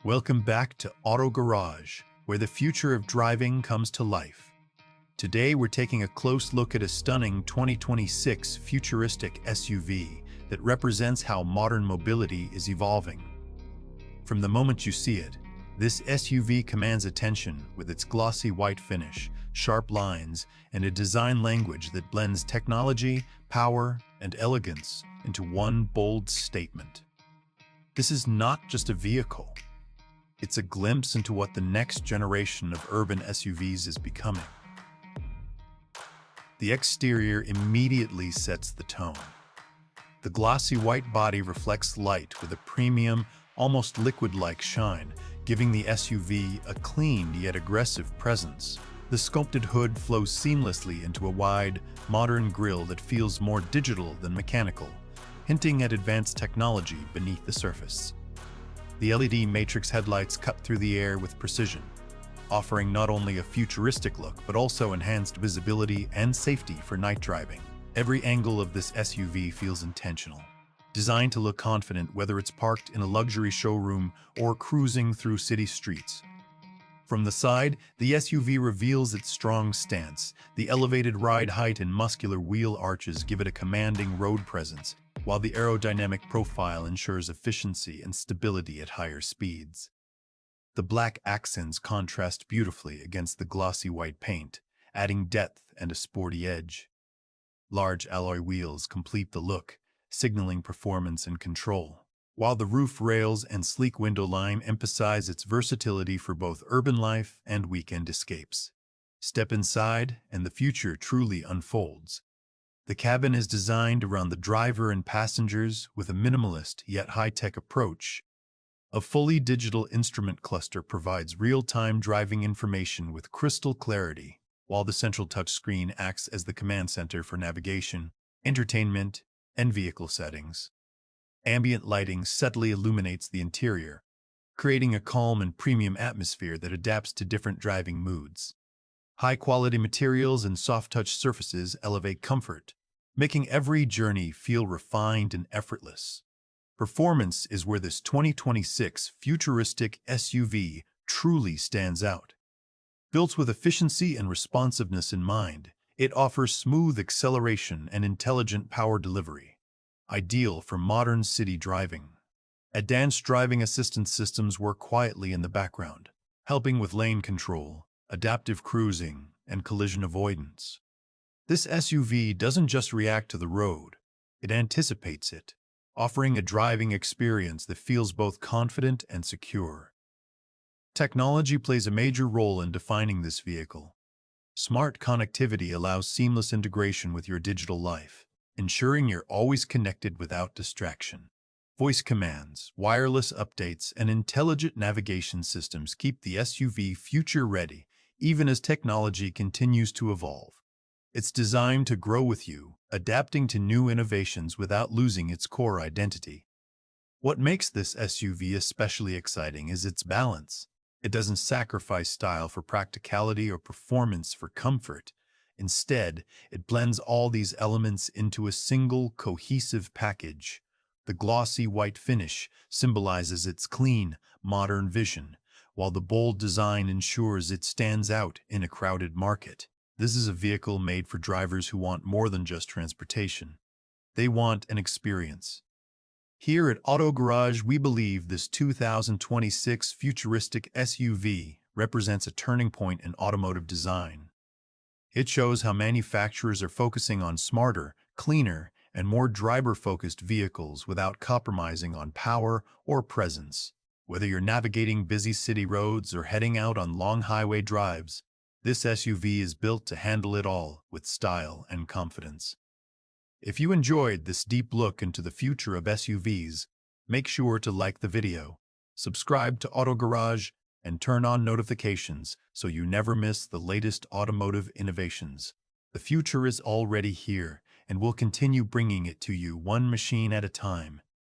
Welcome back to Auto Garage, where the future of driving comes to life. Today we're taking a close look at a stunning 2026 futuristic SUV that represents how modern mobility is evolving. From the moment you see it, this SUV commands attention with its glossy white finish, sharp lines, and a design language that blends technology, power, and elegance into one bold statement. This is not just a vehicle. It's a glimpse into what the next generation of urban SUVs is becoming. The exterior immediately sets the tone. The glossy white body reflects light with a premium, almost liquid-like shine, giving the SUV a clean yet aggressive presence. The sculpted hood flows seamlessly into a wide, modern grille that feels more digital than mechanical, hinting at advanced technology beneath the surface. The LED matrix headlights cut through the air with precision, offering not only a futuristic look but also enhanced visibility and safety for night driving. Every angle of this SUV feels intentional, designed to look confident whether it's parked in a luxury showroom or cruising through city streets. From the side, the SUV reveals its strong stance. The elevated ride height and muscular wheel arches give it a commanding road presence, while the aerodynamic profile ensures efficiency and stability at higher speeds. The black accents contrast beautifully against the glossy white paint, adding depth and a sporty edge. Large alloy wheels complete the look, signaling performance and control, while the roof rails and sleek window line emphasize its versatility for both urban life and weekend escapes. Step inside, and the future truly unfolds. The cabin is designed around the driver and passengers with a minimalist yet high-tech approach. A fully digital instrument cluster provides real-time driving information with crystal clarity, while the central touchscreen acts as the command center for navigation, entertainment, and vehicle settings. Ambient lighting subtly illuminates the interior, creating a calm and premium atmosphere that adapts to different driving moods. High-quality materials and soft-touch surfaces elevate comfort, making every journey feel refined and effortless. Performance is where this 2026 futuristic SUV truly stands out. Built with efficiency and responsiveness in mind, it offers smooth acceleration and intelligent power delivery, ideal for modern city driving. Advanced driving assistance systems work quietly in the background, helping with lane control, adaptive cruising, and collision avoidance. This SUV doesn't just react to the road, it anticipates it, offering a driving experience that feels both confident and secure. Technology plays a major role in defining this vehicle. Smart connectivity allows seamless integration with your digital life, ensuring you're always connected without distraction. Voice commands, wireless updates, and intelligent navigation systems keep the SUV future-ready, even as technology continues to evolve. It's designed to grow with you, adapting to new innovations without losing its core identity. What makes this SUV especially exciting is its balance. It doesn't sacrifice style for practicality or performance for comfort. Instead, it blends all these elements into a single, cohesive package. The glossy white finish symbolizes its clean, modern vision, while the bold design ensures it stands out in a crowded market. This is a vehicle made for drivers who want more than just transportation. They want an experience. Here at Auto Garage, we believe this 2026 futuristic SUV represents a turning point in automotive design. It shows how manufacturers are focusing on smarter, cleaner, and more driver-focused vehicles without compromising on power or presence. Whether you're navigating busy city roads or heading out on long highway drives, this SUV is built to handle it all with style and confidence. If you enjoyed this deep look into the future of SUVs, make sure to like the video, subscribe to Auto Garage, and turn on notifications so you never miss the latest automotive innovations. The future is already here, and we'll continue bringing it to you one machine at a time.